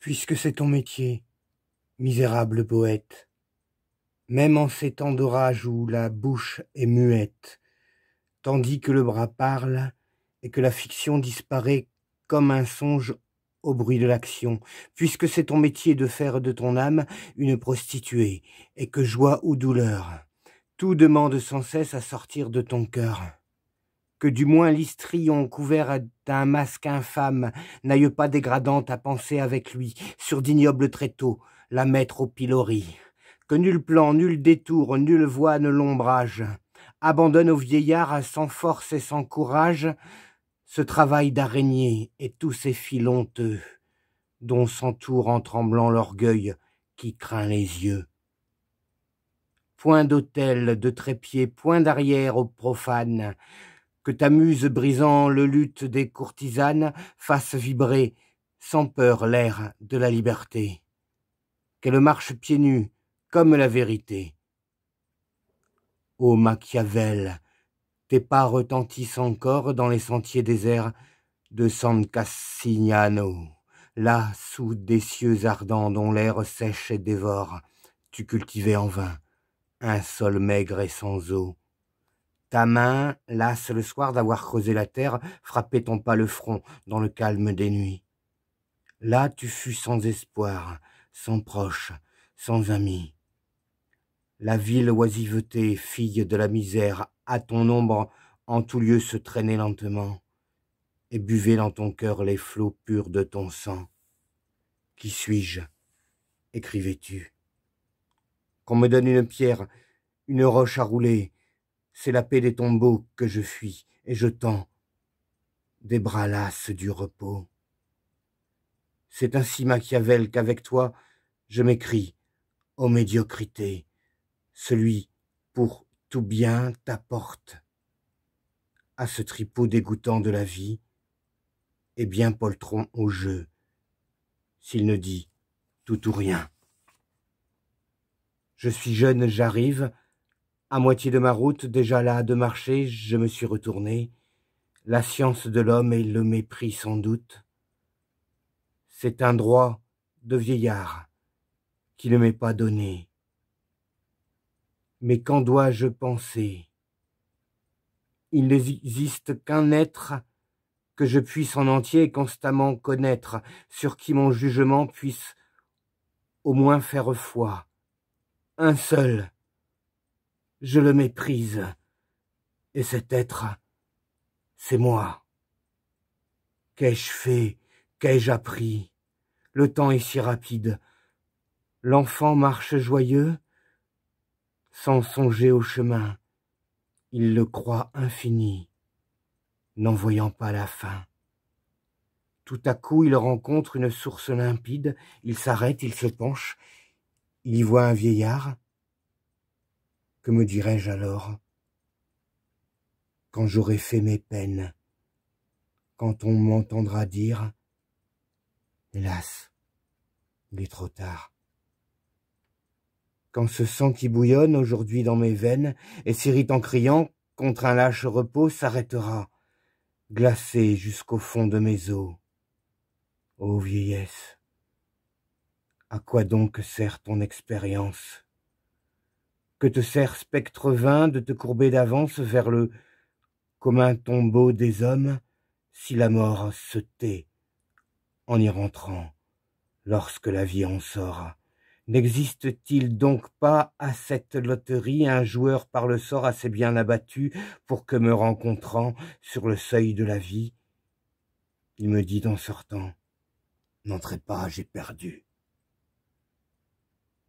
puisque c'est ton métier, misérable poète, même en ces temps d'orage où la bouche est muette, tandis que le bras parle et que la fiction disparaît comme un songe au bruit de l'action, puisque c'est ton métier de faire de ton âme une prostituée, et que joie ou douleur, tout demande sans cesse à sortir de ton cœur. Que du moins l'histrion couvert d'un masque infâme n'aille pas dégradante à penser avec lui sur d'ignobles tréteaux, la mettre au pilori. Que nul plan, nul détour, nulle voie ne l'ombrage, abandonne au vieillard sans force et sans courage ce travail d'araignée et tous ces fils honteux dont s'entoure en tremblant l'orgueil qui craint les yeux. Point d'autel, de trépied, point d'arrière aux profanes, que ta muse brisant le luth des courtisanes fasse vibrer sans peur l'air de la liberté, qu'elle marche pieds nus comme la vérité. Ô Machiavel, tes pas retentissent encore dans les sentiers déserts de San Cassignano, là sous des cieux ardents dont l'air sèche et dévore, tu cultivais en vain un sol maigre et sans eau. Ta main, lasse le soir d'avoir creusé la terre, frappait ton pas le front dans le calme des nuits. Là tu fus sans espoir, sans proche, sans ami. La vile oisiveté, fille de la misère, à ton ombre en tout lieu se traînait lentement, et buvait dans ton cœur les flots purs de ton sang. Qui suis-je? Écrivais-tu. Qu'on me donne une pierre, une roche à rouler, c'est la paix des tombeaux que je fuis, et je tends des bras lasses du repos. C'est ainsi, Machiavel, qu'avec toi je m'écris, ô médiocrité, celui pour tout bien t'apporte à ce tripot dégoûtant de la vie, et bien poltron au jeu, s'il ne dit tout ou rien. Je suis jeune, j'arrive, à moitié de ma route, déjà là de marcher, je me suis retourné. La science de l'homme et le mépris sans doute. C'est un droit de vieillard qui ne m'est pas donné. Mais qu'en dois-je penser? Il n'existe qu'un être que je puisse en entier et constamment connaître, sur qui mon jugement puisse au moins faire foi. Un seul, je le méprise, et cet être, c'est moi. Qu'ai-je fait? Qu'ai-je appris? Le temps est si rapide. L'enfant marche joyeux, sans songer au chemin. Il le croit infini, n'en voyant pas la fin. Tout à coup, il rencontre une source limpide, il s'arrête, il se penche, il y voit un vieillard. Que me dirai-je alors? Quand j'aurai fait mes peines, quand on m'entendra dire « Hélas, il est trop tard ». Quand ce sang qui bouillonne aujourd'hui dans mes veines et s'irrite en criant contre un lâche repos s'arrêtera, glacé jusqu'au fond de mes os. Ô vieillesse, à quoi donc sert ton expérience? Que te sert, spectre vain, de te courber d'avance vers le commun tombeau des hommes, si la mort se tait en y rentrant, lorsque la vie en sort? N'existe-t-il donc pas à cette loterie un joueur par le sort assez bien abattu pour que, me rencontrant sur le seuil de la vie, il me dit en sortant « N'entrez pas, j'ai perdu ».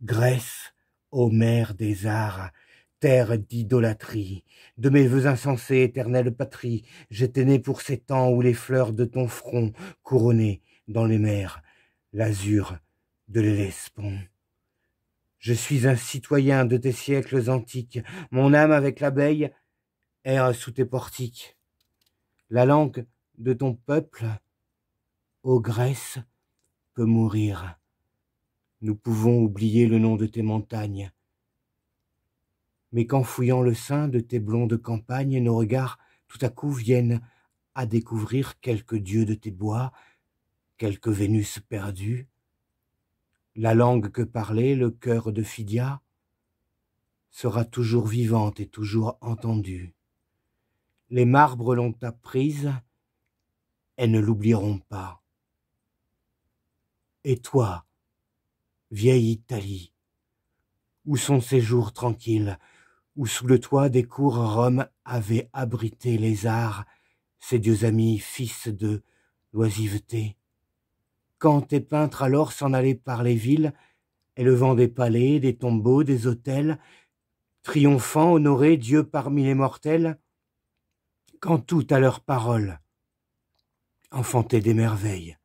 Grèce, ô mère des arts, terre d'idolâtrie, de mes vœux insensés, éternelle patrie, j'étais né pour ces temps où les fleurs de ton front couronnaient dans les mers l'azur de l'Hellespont. Je suis un citoyen de tes siècles antiques, mon âme avec l'abeille erre sous tes portiques. La langue de ton peuple, ô Grèce, peut mourir. Nous pouvons oublier le nom de tes montagnes. Mais qu'en fouillant le sein de tes blondes campagnes, nos regards tout à coup viennent à découvrir quelques dieux de tes bois, quelques Vénus perdues, La langue que parlait le cœur de Phidia sera toujours vivante et toujours entendue. Les marbres l'ont apprise, elles ne l'oublieront pas. Et toi, vieille Italie, où sont ces jours tranquilles, où sous le toit des cours Rome avait abrité les arts, ses dieux amis, fils de l'oisiveté? Quand tes peintres alors s'en allaient par les villes, élevant des palais, des tombeaux, des hôtels, triomphant, honorer Dieu parmi les mortels, quand tout à leurs paroles enfantait des merveilles,